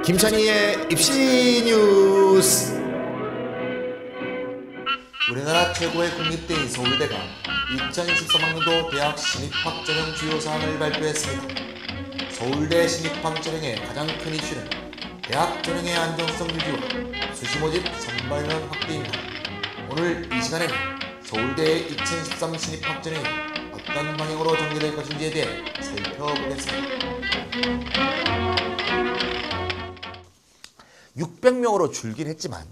김찬희의 입시 뉴스. 우리나라 최고의 국립대인 서울대가 2013학년도 대학 신입학 전형 주요 사항을 발표했습니다. 서울대 신입학 전형의 가장 큰 이슈는 대학 전형의 안정성 유지와 수시 모집 선발인원 확대입니다. 오늘 이 시간에는 서울대의 2013 신입학 전형이 어떤 방향으로 전개될 것인지에 대해 살펴보겠습니다. 600명으로 줄긴 했지만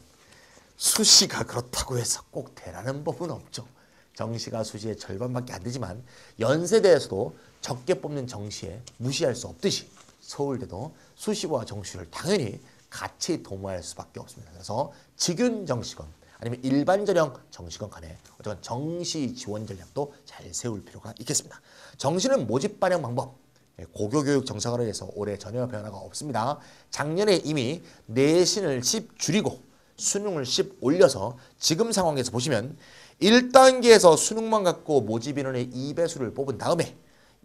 수시가 그렇다고 해서 꼭 되라는 법은 없죠. 정시가 수시의 절반밖에 안 되지만 연세대에서도 적게 뽑는 정시에 무시할 수 없듯이 서울대도 수시와 정시를 당연히 같이 도모할 수밖에 없습니다. 그래서 직윤 정시건 아니면 일반 전형 정시건 간에 어쨌든 정시 지원 전략도 잘 세울 필요가 있겠습니다. 정시는 모집 반영 방법, 고교교육 정상화를 해서 올해 전혀 변화가 없습니다. 작년에 이미 내신을 10 줄이고 수능을 10 올려서 지금 상황에서 보시면 1단계에서 수능만 갖고 모집 인원의 2배수를 뽑은 다음에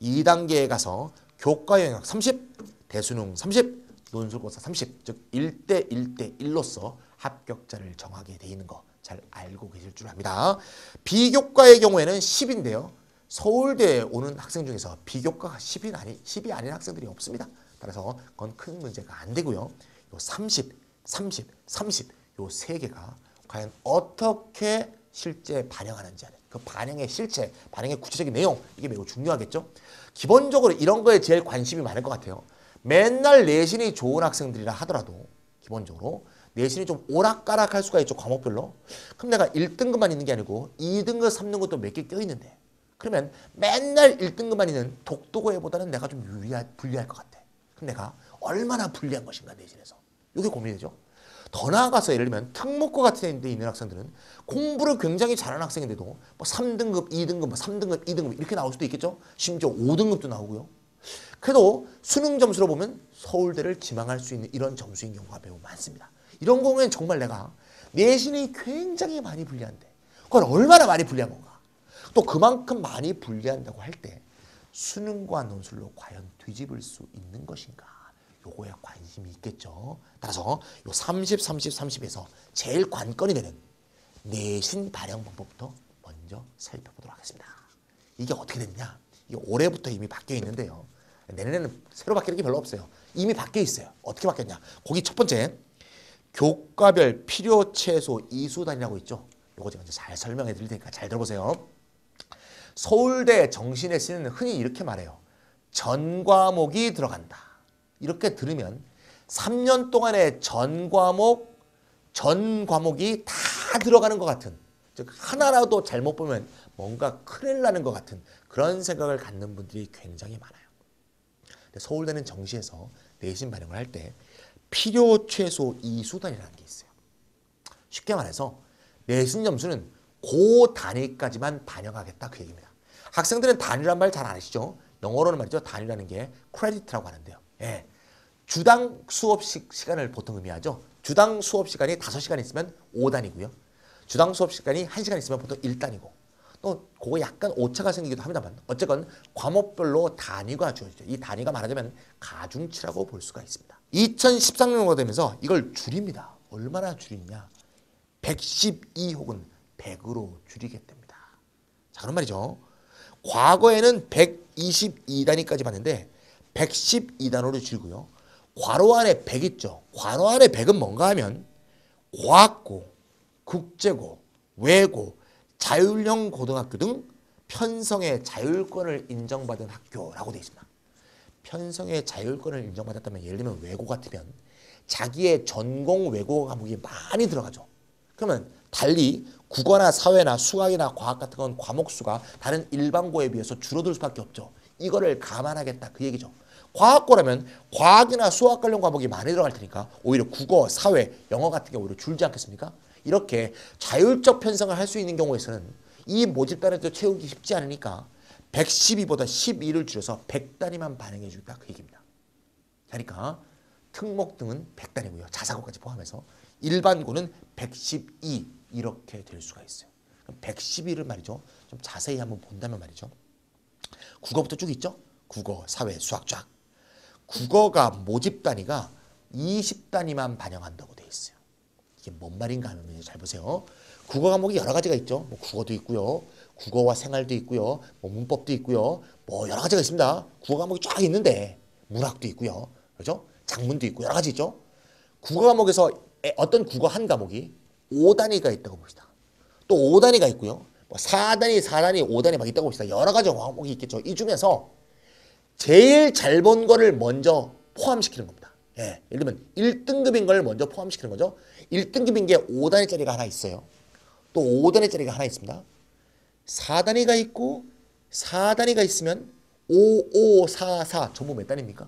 2단계에 가서 교과 영역 30, 대수능 30, 논술고사 30, 즉 1대 1대 1로서 합격자를 정하게 돼 있는 거 잘 알고 계실 줄 압니다. 비교과의 경우에는 10인데요. 서울대에 오는 학생 중에서 비교과가 10이 아닌 학생들이 없습니다. 따라서 그건 큰 문제가 안 되고요. 요 30, 30, 30 요 세 개가 과연 어떻게 실제 반영하는지 하는 그 반영의 실체, 반영의 구체적인 내용 이게 매우 중요하겠죠. 기본적으로 이런 거에 제일 관심이 많을 것 같아요. 맨날 내신이 좋은 학생들이라 하더라도 기본적으로 내신이 좀 오락가락할 수가 있죠. 과목별로. 그럼 내가 1등급만 있는 게 아니고 2등급, 3등급도 몇 개 껴있는데 그러면 맨날 1등급만 있는 독도고애보다는 내가 좀 불리할 것 같아. 그럼 내가 얼마나 불리한 것인가 내신에서. 이게 고민이죠. 더 나아가서 예를 들면 특목고 같은 데 있는 학생들은 공부를 굉장히 잘하는 학생인데도 뭐 3등급, 2등급, 뭐 3등급, 2등급 이렇게 나올 수도 있겠죠. 심지어 5등급도 나오고요. 그래도 수능 점수로 보면 서울대를 지망할 수 있는 이런 점수인 경우가 매우 많습니다. 이런 경우에는 정말 내가 내신이 굉장히 많이 불리한데 그걸 얼마나 많이 불리한 건가. 또 그만큼 많이 불리한다고 할 때 수능과 논술로 과연 뒤집을 수 있는 것인가. 요거에 관심이 있겠죠. 따라서 요 30, 30, 30에서 제일 관건이 되는 내신 반영 방법부터 먼저 살펴보도록 하겠습니다. 이게 어떻게 됐냐. 이게 올해부터 이미 바뀌어 있는데요. 내년에는 새로 바뀌는 게 별로 없어요. 이미 바뀌어 있어요. 어떻게 바뀌었냐. 거기 첫 번째 교과별 필요 최소 이수단이라고 있죠. 요거 제가 이제 잘 설명해 드릴 테니까 잘 들어보세요. 서울대 정시 내신은 흔히 이렇게 말해요. 전 과목이 들어간다. 이렇게 들으면 3년 동안의 전 과목이 다 들어가는 것 같은, 즉 하나라도 잘못 보면 뭔가 큰일 나는 것 같은 그런 생각을 갖는 분들이 굉장히 많아요. 근데 서울대는 정시에서 내신 반영을 할 때 필요 최소 이수단이라는 게 있어요. 쉽게 말해서 내신 점수는 고 단위까지만 반영하겠다 그 얘기입니다. 학생들은 단위란 말 잘 안 아시죠? 영어로는 말이죠. 단위라는 게 크레디트라고 하는데요. 예. 주당 수업 시간을 보통 의미하죠. 주당 수업 시간이 5시간 있으면 5단이고요. 주당 수업 시간이 1시간 있으면 보통 1단이고. 또 그거 약간 오차가 생기기도 합니다만 어쨌건 과목별로 단위가 주어지죠. 이 단위가 말하자면 가중치라고 볼 수가 있습니다. 2013년도가 되면서 이걸 줄입니다. 얼마나 줄이냐. 112 혹은 100으로 줄이겠답니다. 자, 그런 말이죠. 과거에는 122단위까지 봤는데 112단으로 줄이고요. 괄호 안에 100 있죠. 괄호 안에 100은 뭔가 하면 과학고, 국제고, 외고, 자율형 고등학교 등 편성의 자율권을 인정받은 학교라고 되어 있습니다. 편성의 자율권을 인정받았다면 예를 들면 외고 같으면 자기의 전공 외고 과목이 많이 들어가죠. 그러면 달리 국어나 사회나 수학이나 과학 같은 건 과목 수가 다른 일반고에 비해서 줄어들 수밖에 없죠. 이거를 감안하겠다 그 얘기죠. 과학고라면 과학이나 수학 관련 과목이 많이 들어갈 테니까 오히려 국어, 사회, 영어 같은 게 오히려 줄지 않겠습니까? 이렇게 자율적 편성을 할 수 있는 경우에서는 이 모집단에도 채우기 쉽지 않으니까 112보다 12를 줄여서 100단위만 반영해 주겠다 그 얘기입니다. 그러니까 특목 등은 100단위고요. 자사고까지 포함해서 일반고는 112 이렇게 될 수가 있어요. 112를 말이죠. 좀 자세히 한번 본다면 말이죠. 국어부터 쭉 있죠. 국어, 사회, 수학 쫙. 국어가 모집 단위가 20단위만 반영한다고 돼 있어요. 이게 뭔 말인가 하면 잘 보세요. 국어 과목이 여러 가지가 있죠. 뭐 국어도 있고요. 국어와 생활도 있고요. 뭐 문법도 있고요. 뭐 여러 가지가 있습니다. 국어 과목이 쫙 있는데 문학도 있고요. 그렇죠? 작문도 있고 여러 가지 있죠. 국어 과목에서 어떤 국어 한 과목이 5단위가 있다고 봅시다. 또 5단위가 있고요. 뭐 4단위, 4단위, 5단위 막 있다고 봅시다. 여러 가지 과목이 있겠죠. 이 중에서 제일 잘 본 거를 먼저 포함시키는 겁니다. 예, 예를 들면 1등급인 걸 먼저 포함시키는 거죠. 1등급인 게 5단위짜리가 하나 있어요. 또 5단위짜리가 하나 있습니다. 4단위가 있고 4단위가 있으면 5, 5, 4, 4 전부 몇 단위입니까?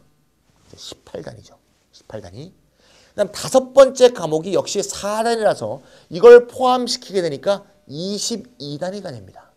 18단위죠. 18단위. 그다음 다섯 번째 과목이 역시 4단위라서 이걸 포함시키게 되니까 22단위가 됩니다.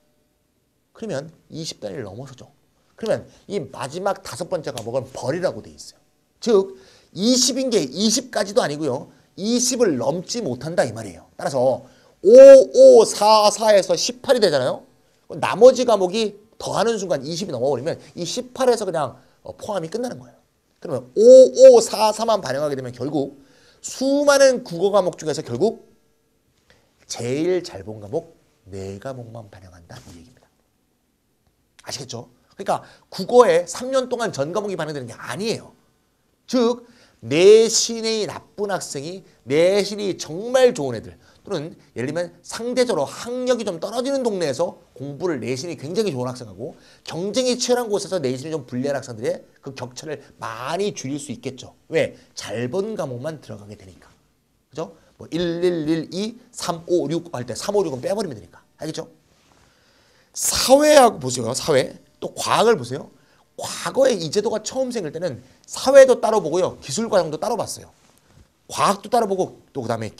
그러면 20단위를 넘어서죠. 그러면 이 마지막 다섯 번째 과목은 벌이라고 돼 있어요. 즉 20인 게 20까지도 아니고요. 20을 넘지 못한다 이 말이에요. 따라서 5, 5, 4, 4에서 18이 되잖아요. 나머지 과목이 더하는 순간 20이 넘어버리면 이 18에서 그냥 포함이 끝나는 거예요. 그러면 5, 5, 4, 4만 반영하게 되면 결국 수많은 국어 과목 중에서 결국 제일 잘 본 과목 4과목만 반영한다 이 얘기입니다. 아시겠죠? 그러니까 국어에 3년 동안 전 과목이 반영되는 게 아니에요. 즉 내신이 나쁜 학생이 내신이 정말 좋은 애들 또는 예를 들면 상대적으로 학력이 좀 떨어지는 동네에서 공부를 내신이 굉장히 좋은 학생하고 경쟁이 치열한 곳에서 내신이 좀 불리한 학생들의 그 격차를 많이 줄일 수 있겠죠. 왜? 잘 본 과목만 들어가게 되니까. 그죠? 뭐 1, 1, 1, 2, 3, 5, 6 할 때 3, 5, 6은 빼버리면 되니까. 알겠죠? 사회하고 보세요. 사회. 또 과학을 보세요. 과거에 이 제도가 처음 생길 때는 사회도 따로 보고요. 기술 과정도 따로 봤어요. 과학도 따로 보고 또 그다음에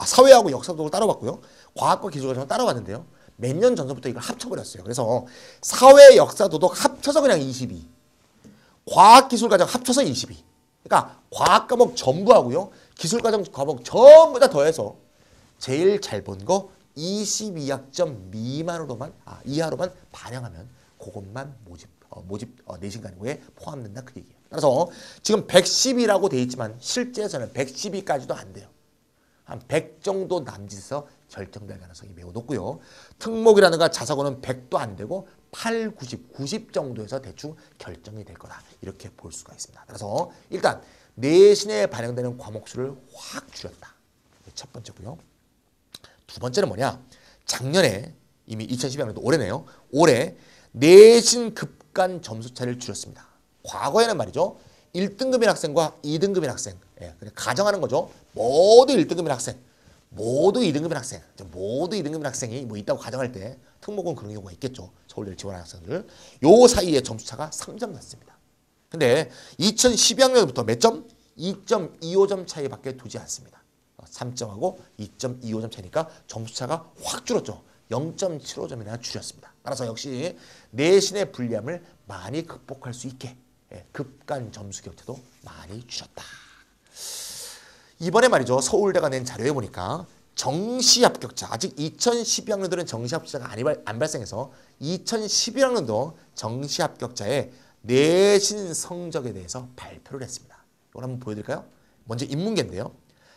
사회하고 역사도 따로 봤고요. 과학과 기술 과정을 따로 봤는데요. 몇 년 전부터 이걸 합쳐버렸어요. 그래서 사회, 역사, 도덕 합쳐서 그냥 22. 과학, 기술 과정 합쳐서 22. 그러니까 과학 과목 전부 하고요. 기술 과정 과목 전부 다 더해서 제일 잘 본 거 22학점 이하로만 반영하면 그것만 모집 내신 간고에 포함된다 그 얘기예요. 따라서 지금 110이라고 돼 있지만 실제에서는 112까지도 안 돼요. 한 100 정도 남짓에서 결정될 가능성이 매우 높고요. 특목이라든가 자사고는 100도 안 되고 8, 90 정도에서 대충 결정이 될 거다. 이렇게 볼 수가 있습니다. 따라서 일단 내신에 반영되는 과목 수를 확 줄였다. 첫 번째고요. 두 번째는 뭐냐? 작년에 이미 2012학년도 올해네요. 올해 내신 급간 점수 차를 줄였습니다. 과거에는 말이죠. 1등급인 학생과 2등급인 학생. 예, 그냥 가정하는 거죠. 모두 1등급인 학생. 모두 2등급인 학생. 모두 2등급인 학생이 뭐 있다고 가정할 때 특목은 그런 경우가 있겠죠. 서울대를 지원하는 학생들. 요 사이에 점수차가 3점 났습니다. 근데 2012학년부터 몇 점? 2.25점 차이밖에 두지 않습니다. 3점하고 2.25점 차이니까 점수차가 확 줄었죠. 0.75점이나 줄였습니다. 따라서 역시 내신의 불리함을 많이 극복할 수 있게 급간 점수 격차도 많이 줄였다. 이번에 말이죠. 서울대가 낸 자료에 보니까 정시합격자, 아직 2012학년들은 정시합격자가 안 발생해서 2011학년도 정시합격자의 내신 성적에 대해서 발표를 했습니다. 이걸 한번 보여드릴까요? 먼저 인문계인데요.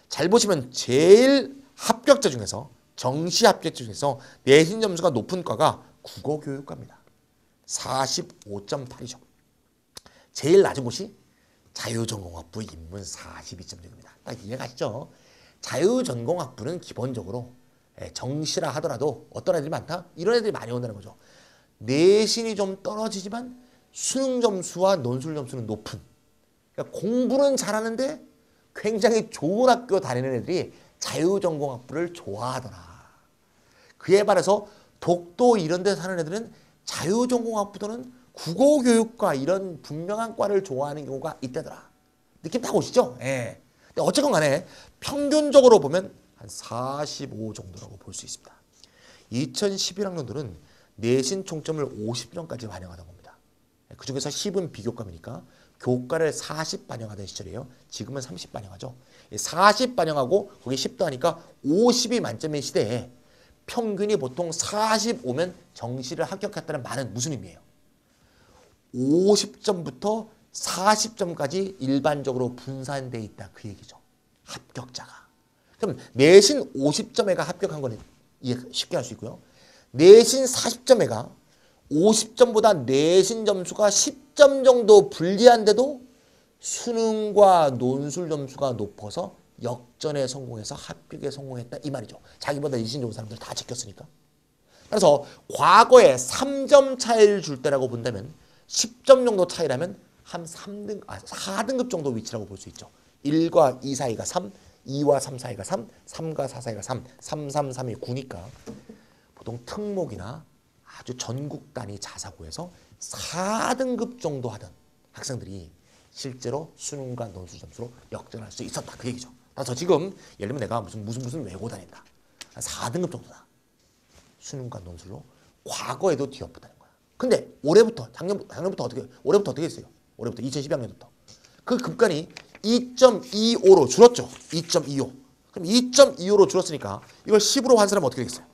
잘 보시면 제일 합격자 중에서 정시 합격자 중에서 내신 점수가 높은 과가 국어교육과입니다. 45.8이죠. 제일 낮은 곳이 자유전공학부 인문 42.6입니다. 딱 이해가시죠? 자유전공학부는 기본적으로 정시라 하더라도 어떤 애들이 많다? 이런 애들이 많이 온다는 거죠. 내신이 좀 떨어지지만 수능 점수와 논술 점수는 높은, 그러니까 공부는 잘하는데 굉장히 좋은 학교 다니는 애들이 자유전공학부를 좋아하더라. 그에 반해서 독도 이런 데 사는 애들은 자유전공학부도는 국어교육과 이런 분명한 과를 좋아하는 경우가 있다더라. 느낌 딱 오시죠? 예. 근데 어쨌건 간에 평균적으로 보면 한 45 정도라고 볼 수 있습니다. 2011학년들은 내신 총점을 50점까지 반영하던 겁니다. 그중에서 10은 비교과이니까 교과를 40 반영하던 시절이에요. 지금은 30 반영하죠. 40 반영하고 거기 10 더하니까 50이 만점인 시대에 평균이 보통 45면 정시를 합격했다는 말은 무슨 의미예요? 50점부터 40점까지 일반적으로 분산돼 있다 그 얘기죠. 합격자가. 그럼 내신 50점 애가 합격한 거는 이해 쉽게 할 수 있고요. 내신 40점 애가 50점보다 내신 점수가 10점 정도 불리한데도 수능과 논술 점수가 높아서 역전에 성공해서 합격에 성공했다 이 말이죠. 자기보다 내신 좋은 사람들 다 제꼈으니까. 그래서 과거에 3점 차이를 줄 때라고 본다면 10점 정도 차이라면 한 4등급 정도 위치라고 볼 수 있죠. 1과 2 사이가 3, 2와 3 사이가 3, 3과 4 사이가 3, 3, 3, 3이 9니까 보통 특목이나 아주 전국 단위 자사고에서 4등급 정도 하던 학생들이 실제로 수능과 논술 점수로 역전할 수 있었다 그 얘기죠. 그래서 지금 예를 들면 내가 무슨 외고 다닌다. 4등급 정도다. 수능과 논술로 과거에도 뒤엎었다는 거야. 근데 올해부터 작년부터 올해부터 어떻게 했어요? 올해부터 2012학년부터 그 급간이 2.25로 줄었죠. 2.25. 그럼 2.25로 줄었으니까 이걸 10으로 환산하면 어떻게 되겠어요?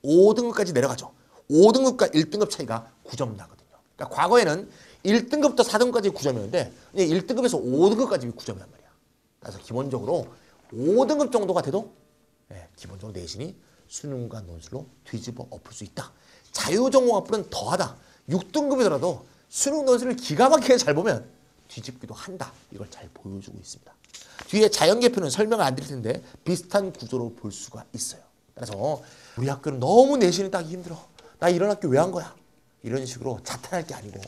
5등급까지 내려가죠. 5등급과 1등급 차이가 9점 나거든요. 그러니까 과거에는 1등급부터 4등급까지 9점이었는데 1등급에서 5등급까지 9점이란 말이야. 그래서 기본적으로 5등급 정도가 돼도 기본적으로 내신이 수능과 논술로 뒤집어 엎을 수 있다. 자유전공학부는 더하다. 6등급이더라도 수능 논술을 기가 막히게 잘 보면 뒤집기도 한다. 이걸 잘 보여주고 있습니다. 뒤에 자연계표는 설명을 안 드릴 텐데 비슷한 구조로 볼 수가 있어요. 그래서 우리 학교는 너무 내신이 따기 힘들어. 나 이런 학교 왜 한 거야? 이런 식으로 자탄할 게 아니고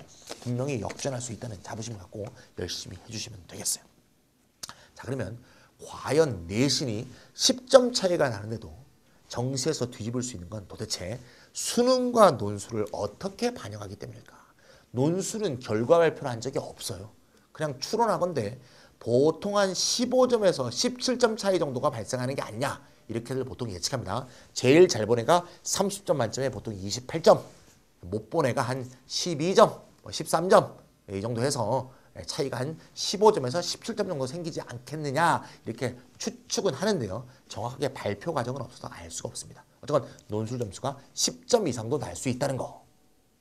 분명히 역전할 수 있다는 자부심을 갖고 열심히 해주시면 되겠어요. 자, 그러면 과연 내신이 10점 차이가 나는데도 정시에서 뒤집을 수 있는 건 도대체 수능과 논술을 어떻게 반영하기 때문일까? 논술은 결과 발표를 한 적이 없어요. 그냥 추론하건대 보통 한 15점에서 17점 차이 정도가 발생하는 게 아니냐 이렇게들 보통 예측합니다. 제일 잘 본 애가 30점 만점에 보통 28점, 못 본 애가 한 12점, 13점 이 정도 해서 차이가 한 15점에서 17점 정도 생기지 않겠느냐 이렇게 추측은 하는데요. 정확하게 발표 과정은 없어서 알 수가 없습니다. 어쨌건 논술 점수가 10점 이상도 날 수 있다는 거.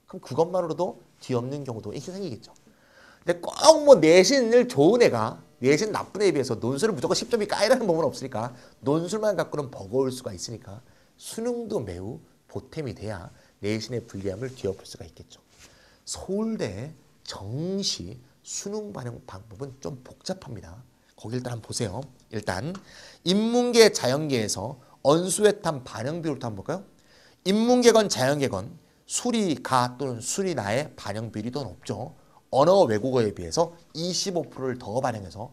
그럼 그것만으로도 뒤엎는 경우도 있긴 생기겠죠. 근데 꼭 뭐 내신을 좋은 애가 내신 나쁜 애에 비해서 논술을 무조건 10점이 까이라는 법은 없으니까 논술만 갖고는 버거울 수가 있으니까 수능도 매우 보탬이 돼야 내신의 불리함을 뒤엎을 수가 있겠죠. 서울대 정시 수능 반영 방법은 좀 복잡합니다. 거기 일단 한번 보세요. 일단 인문계 자연계에서 언수회탐 반영 비율부터 한번 볼까요? 인문계건 자연계건 수리가 또는 수리나의 반영 비율이 더 높죠. 언어 외국어에 비해서 25%를 더 반영해서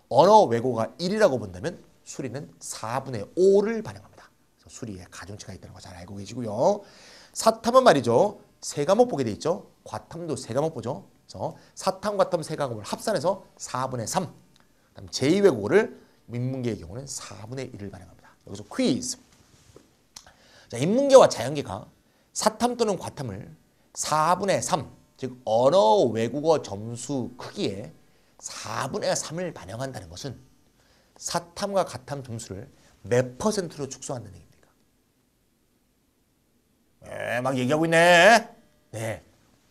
언어 외국어가 1이라고 본다면 수리는 4분의 5를 반영합니다. 그래서 수리에 가중치가 있다는 거 잘 알고 계시고요. 사탐은 말이죠. 세 과목 보게 돼 있죠. 과탐도 세 과목 보죠. 그래서 사탐, 과탐 세 과목을 합산해서 4분의 3. 그다음 제2외국어를 인문계의 경우는 4분의 1을 반영합니다. 여기서 퀴즈. 자, 인문계와 자연계가 사탐 또는 과탐을 4분의 3, 즉 언어 외국어 점수 크기에 4분의 3을 반영한다는 것은 사탐과 과탐 점수를 몇 퍼센트로 축소한다는 얘기입니까? 막 얘기하고 있네. 네,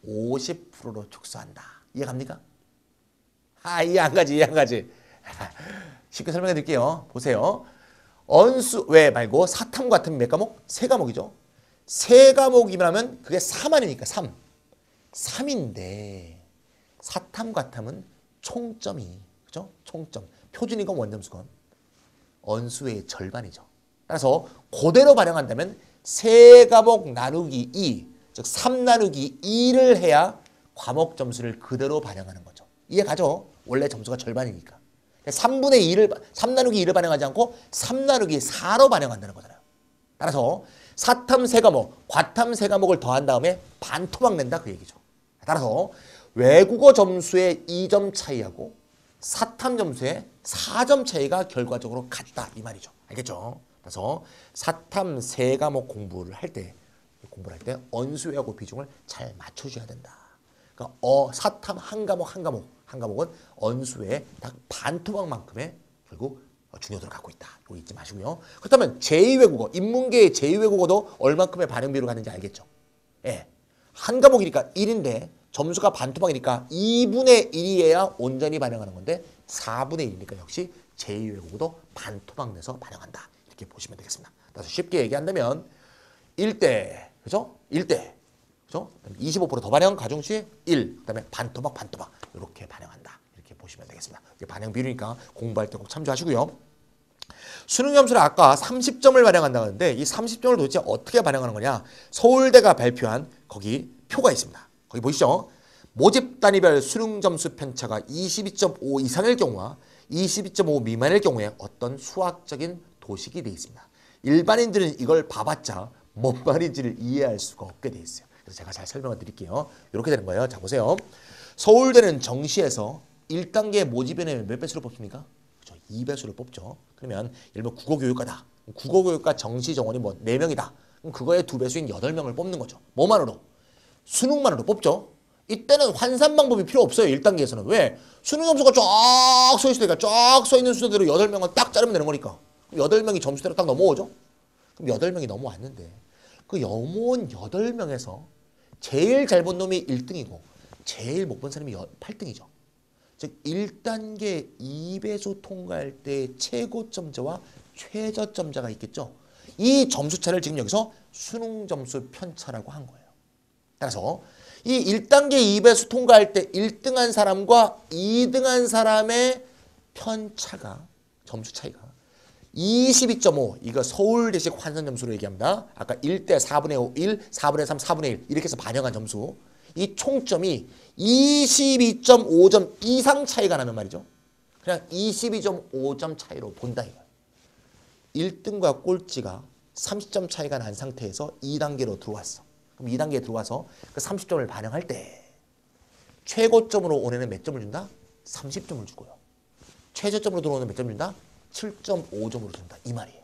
50%로 축소한다. 이해갑니까? 이해 안 가지, 이해 안 가지. 쉽게 설명해 드릴게요. 보세요. 언수 외 말고 사탐 과탐 몇 과목? 세 과목이죠. 세 과목이면 그게 3 아닙니까? 3. 3인데 사탐 과탐은 총점이 그죠? 총점. 표준이건 원점수건 언수의 절반이죠. 따라서 그대로 반영한다면 세 과목 나누기 2, 즉 3 나누기 2를 해야 과목 점수를 그대로 반영하는 거죠. 이해가죠? 원래 점수가 절반이니까. 3분의 2를 3 나누기 2를 반영하지 않고 3 나누기 4로 반영한다는 거잖아요. 따라서 사탐 세 과목, 과탐 세 과목을 더한 다음에 반토막 낸다 그 얘기죠. 따라서 외국어 점수의 2점 차이하고 사탐 점수의 4점 차이가 결과적으로 같다 이 말이죠. 알겠죠? 그래서 사탐 세 과목 공부를 할 때 언수회하고 비중을 잘 맞춰줘야 된다. 그러니까 사탐 한 과목은 언수회의 딱 반토막만큼의 결국 중요도를 갖고 있다. 이거 잊지 마시고요. 그렇다면 제2외국어, 인문계의 제2외국어도 얼만큼의 반영 비율을 갖는지 알겠죠? 예. 한 과목이니까 1인데 점수가 반토막이니까 2분의 1이어야 온전히 반영하는 건데 4분의 1이니까 역시 제2외국어도 반토막 내서 반영한다. 이렇게 보시면 되겠습니다. 그래서 쉽게 얘기한다면 1대, 그죠? 1대, 그죠? 25%더 반영, 가중치 1, 그 다음에 반토막, 이렇게 반영한다. 이렇게 보시면 되겠습니다. 이게 반영 비율이니까 공부할 때 꼭 참조하시고요. 수능 점수를 아까 30점을 반영한다고 하는데 이 30점을 도대체 어떻게 반영하는 거냐? 서울대가 발표한 거기 표가 있습니다. 거기 보이시죠? 모집 단위별 수능 점수 편차가 22.5 이상일 경우와 22.5 미만일 경우에 어떤 수학적인 도식이 되어 있습니다. 일반인들은 이걸 봐봤자 뭔 말인지를 이해할 수가 없게 되어 있어요. 그래서 제가 잘 설명을 드릴게요. 이렇게 되는 거예요. 자, 보세요. 서울대는 정시에서 1단계 모집위원회 몇 배수를 뽑습니까? 그렇죠. 2배수를 뽑죠. 그러면 예를 들면 국어교육과다. 국어교육과 정시 정원이 뭐 4명이다. 그럼 그거의 2배수인 8명을 뽑는 거죠. 뭐만으로? 수능만으로 뽑죠. 이때는 환산 방법이 필요 없어요. 1단계에서는. 왜? 수능 점수가 쫙 서 있으니까 쫙 서 있는 순서대로 8명을 딱 자르면 되는 거니까. 8명이 점수대로 딱 넘어오죠. 그럼 8명이 넘어왔는데 그 넘어온 8명에서 제일 잘 본 놈이 1등이고 제일 못 본 사람이 8등이죠. 즉 1단계 2배수 통과할 때 최고점자와 최저점자가 있겠죠. 이 점수차를 지금 여기서 수능 점수 편차라고 한 거예요. 따라서 이 1단계 2배수 통과할 때 1등한 사람과 2등한 사람의 편차가 점수 차이가 22.5 이거 서울대식 환산 점수로 얘기합니다. 아까 1대 4분의 5, 1, 4분의 3, 4분의 1 이렇게 해서 반영한 점수 이 총점이 22.5점 이상 차이가 나면 말이죠. 그냥 22.5점 차이로 본다 이거예요. 1등과 꼴찌가 30점 차이가 난 상태에서 2단계로 들어왔어. 그럼 2단계에 들어와서 그 30점을 반영할 때 최고점으로 온 애는 몇 점을 준다? 30점을 주고요. 최저점으로 들어오는 몇 점을 준다? 7.5점으로 준다. 이 말이에요.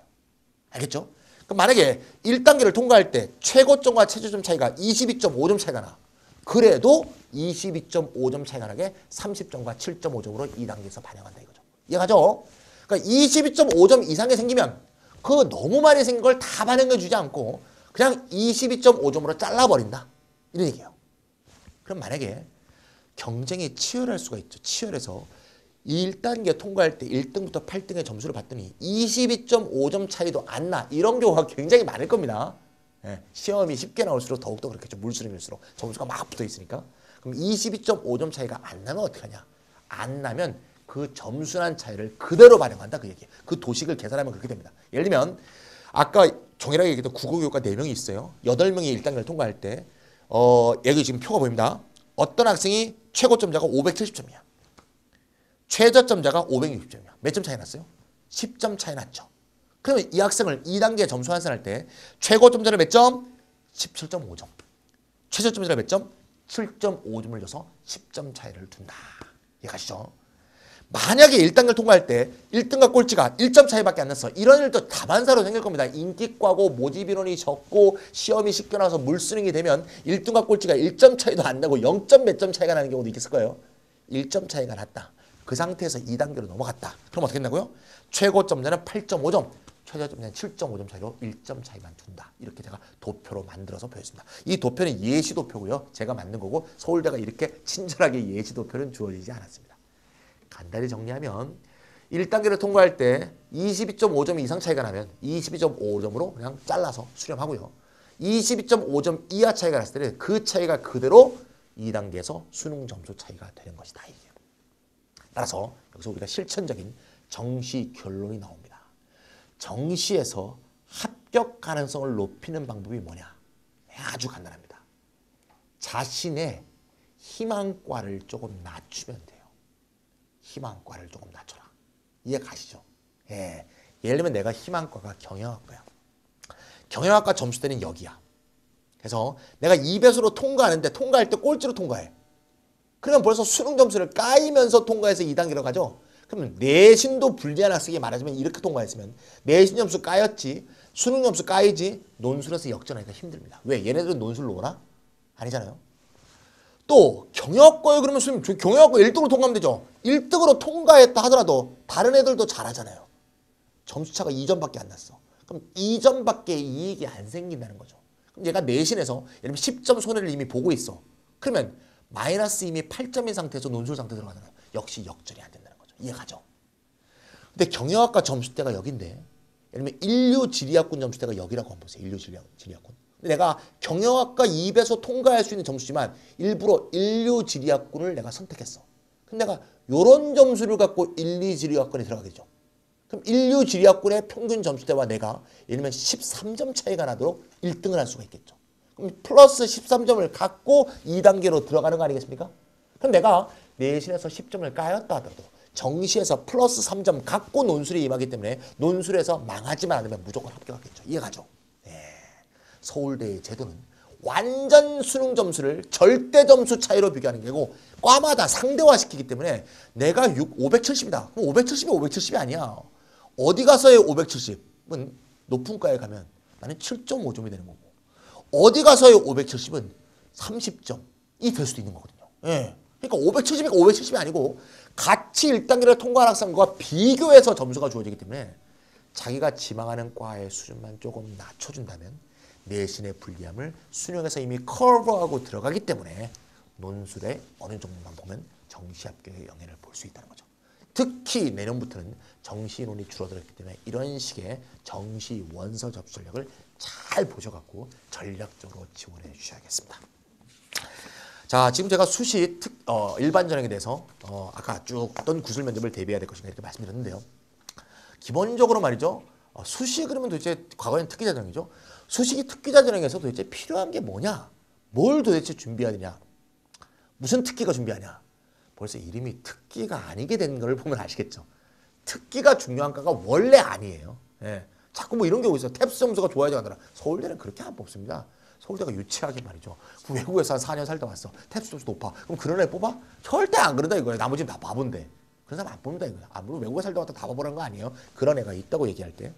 알겠죠? 그럼 만약에 1단계를 통과할 때 최고점과 최저점 차이가 22.5점 차이가 나. 그래도 22.5점 차이가 나게 30점과 7.5점으로 2단계에서 반영한다 이거죠. 이해가죠? 그러니까 22.5점 이상이 생기면 그 너무 많이 생긴 걸 다 반영해 주지 않고 그냥 22.5점으로 잘라버린다. 이런 얘기예요. 그럼 만약에 경쟁이 치열할 수가 있죠. 치열해서 1단계 통과할 때 1등부터 8등의 점수를 봤더니 22.5점 차이도 안 나. 이런 경우가 굉장히 많을 겁니다. 예, 시험이 쉽게 나올수록 더욱더 그렇겠죠. 물수능일수록 점수가 막 붙어 있으니까. 그럼 22.5점 차이가 안 나면 어떻게 하냐. 안 나면 그 점수난 차이를 그대로 반영한다. 그 얘기예요. 그 도식을 계산하면 그렇게 됩니다. 예를 들면 아까 동일하게 얘기했던 국어교육과 4명이 있어요. 8명이 1단계를 통과할 때 여기 지금 표가 보입니다. 어떤 학생이 최고점자가 570점이야. 최저점자가 560점이야. 몇 점 차이 났어요? 10점 차이 났죠. 그러면 이 학생을 2단계 점수 환산할 때 최고점자를 몇 점? 17.5점. 최저점자를 몇 점? 7.5점을 줘서 10점 차이를 둔다. 이해가시죠? 만약에 1단계를 통과할 때 1등과 꼴찌가 1점 차이밖에 안 났어. 이런 일도 다반사로 생길 겁니다. 인기과고 모집인원이 적고 시험이 쉽게 나와서 물수능이 되면 1등과 꼴찌가 1점 차이도 안 나고 0점 몇 점 차이가 나는 경우도 있겠을 거예요. 1점 차이가 났다. 그 상태에서 2단계로 넘어갔다. 그럼 어떻게 된다고요? 최고점자는 8.5점, 최저점자는 7.5점 차이로 1점 차이만 둔다. 이렇게 제가 도표로 만들어서 보였습니다. 이 도표는 예시도표고요. 제가 만든 거고 서울대가 이렇게 친절하게 예시도표는 주어지지 않았습니다. 간단히 정리하면 1단계를 통과할 때 22.5점 이상 차이가 나면 22.5점으로 그냥 잘라서 수렴하고요. 22.5점 이하 차이가 났을 때는 그 차이가 그대로 2단계에서 수능 점수 차이가 되는 것이다. 이게. 따라서 여기서 우리가 실천적인 정시 결론이 나옵니다. 정시에서 합격 가능성을 높이는 방법이 뭐냐? 아주 간단합니다. 자신의 희망과를 조금 낮추면 돼요. 희망과를 조금 낮춰라. 이해 가시죠? 예. 예를 들면 내가 희망과가 경영학과야. 경영학과 점수대는 여기야. 그래서 내가 2배수로 통과하는데 통과할 때 꼴찌로 통과해. 그러면 벌써 수능 점수를 까이면서 통과해서 2단계로 가죠. 그러면 내신도 불리한 학생이 말하자면 이렇게 통과했으면 내신 점수 까였지 수능 점수 까이지 논술에서 역전하기가 힘듭니다. 왜? 얘네들은 논술로 오나? 아니잖아요. 또 경영학과에 그러면 선생님 경영학과 1등으로 통과하면 되죠. 1등으로 통과했다 하더라도 다른 애들도 잘하잖아요. 점수차가 2점밖에 안 났어. 그럼 2점밖에 이익이 안 생긴다는 거죠. 그럼 얘가 내신에서 예를 들면 10점 손해를 이미 보고 있어. 그러면 마이너스 이미 8점인 상태에서 논술 상태 들어가잖아요. 역시 역전이 안 된다는 거죠. 이해가죠? 근데 경영학과 점수대가 여기인데 예를 들면 인류지리학군 점수대가 여기라고 한번 보세요. 인류지리학군. 내가 경영학과 2배서 통과할 수 있는 점수지만 일부러 인류지리학군을 내가 선택했어. 근데 내가 이런 점수를 갖고 인류지리학군에 들어가게 되죠. 그럼 인류지리학군의 평균 점수대와 내가 예를 들면 13점 차이가 나도록 1등을 할 수가 있겠죠. 그럼 플러스 13점을 갖고 2단계로 들어가는 거 아니겠습니까? 그럼 내가 내신에서 10점을 까였다 하더라도 정시에서 플러스 3점 갖고 논술에 임하기 때문에 논술에서 망하지만 않으면 무조건 합격하겠죠. 이해가죠? 네. 서울대의 제도는 완전 수능 점수를 절대 점수 차이로 비교하는 게고 과마다 상대화시키기 때문에 내가 570이다. 그럼 570이 570이 아니야. 어디 가서의 570은 높은 과에 가면 나는 7.5점이 되는 거고 어디 가서의 570은 30점이 될 수도 있는 거거든요. 예. 그러니까 570이니까 570이 아니고 같이 1단계를 통과한 학생과 비교해서 점수가 주어지기 때문에 자기가 지망하는 과의 수준만 조금 낮춰준다면 내신의 불리함을 수능에서 이미 커버하고 들어가기 때문에 논술에 어느 정도만 보면 정시 합격의 영예를 볼 수 있다는 거죠. 특히 내년부터는 정시론이 줄어들었기 때문에 이런 식의 정시 원서 접수 전략을 잘 보셔갖고 전략적으로 지원해 주셔야겠습니다. 자, 지금 제가 수시 일반 전형에 대해서 아까 쭉 어떤 구술 면접을 대비해야 될 것인가 이렇게 말씀드렸는데요. 기본적으로 말이죠. 수시 그러면 도대체 과거에는 특기자 전형이죠. 수시 특기자 전형에서 도대체 필요한 게 뭐냐? 뭘 도대체 준비해야 되냐? 무슨 특기가 준비하냐? 벌써 이름이 특기가 아니게 된 걸 보면 아시겠죠. 특기가 중요한 과가 원래 아니에요. 예. 자꾸 뭐 이런 경우 있어요. 탭스 점수가 좋아야지 하더라. 서울대는 그렇게 안 뽑습니다. 서울대가 유치하게 말이죠. 외국에서 한 4년 살다 왔어. 탭스 점수 높아. 그럼 그런 애 뽑아? 절대 안 그런다 이거예요. 나머지는 다 바본데. 그런 사람 안 뽑는다 이거예요. 아무리 외국에 살다 왔다 다 바보라는 거 아니에요. 그런 애가 있다고 얘기할 때.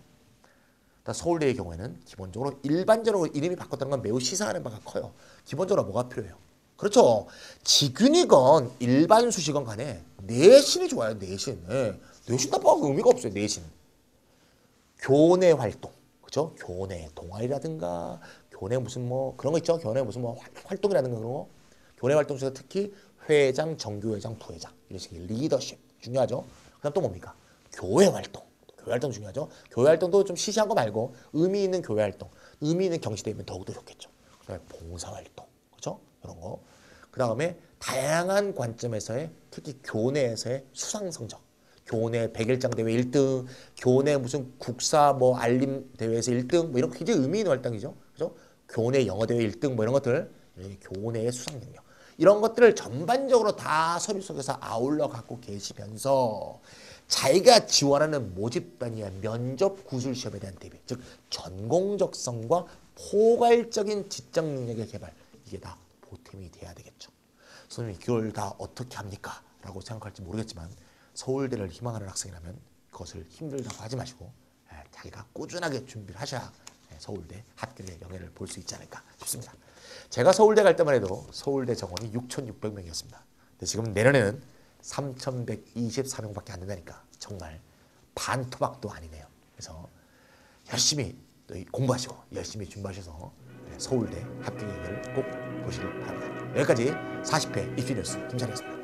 서울대의 경우에는 기본적으로 일반적으로 이름이 바꿨다는 건 매우 시사하는 바가 커요. 기본적으로 뭐가 필요해요? 그렇죠. 지균이건 일반 수시건 간에 내신이 좋아요. 내신. 네. 내신 답하고 의미가 없어요. 내신. 교내 활동. 그죠? 교내 동아리라든가 교내 무슨 뭐 그런 거 있죠. 교내 무슨 뭐 활동이라든가 그런 거. 교내 활동 중에서 특히 회장, 정교회장, 부회장 이런 식의 리더십 중요하죠. 그다음 또 뭡니까? 교회 활동. 교회 활동 중요하죠. 교회 활동도 좀 시시한 거 말고 의미 있는 교회 활동, 의미 있는 경시대면 더욱더 좋겠죠. 그다음에 봉사 활동. 그죠? 이런 거. 그다음에 다양한 관점에서의 특히 교내에서의 수상 성적. 교내 100일장 대회 1등, 교내 무슨 국사 뭐 알림 대회에서 1등, 뭐 이런 거 굉장히 의미 있는 활동이죠. 그죠? 교내 영어 대회 1등 뭐 이런 것들, 교내의 수상 능력. 이런 것들을 전반적으로 다 서류 속에서 아울러 갖고 계시면서 자기가 지원하는 모집단위와 면접 구술 시험에 대한 대비, 즉 전공적성과 포괄적인 지적 능력의 개발, 이게 다 보탬이 돼야 되겠죠. 선생님 이걸 다 어떻게 합니까? 라고 생각할지 모르겠지만 서울대를 희망하는 학생이라면 그것을 힘들다고 하지 마시고 자기가 꾸준하게 준비를 하셔야 서울대 합격의 영예를 볼 수 있지 않을까 싶습니다. 제가 서울대 갈 때만 해도 서울대 정원이 6,600명이었습니다. 근데 지금 내년에는 3,124명밖에 안 된다니까 정말 반토막도 아니네요. 그래서 열심히 공부하시고 열심히 준비하셔서 서울대 합격의 영예를 꼭 보시길 바랍니다. 여기까지 40회 입시뉴스 김찬이었습니다.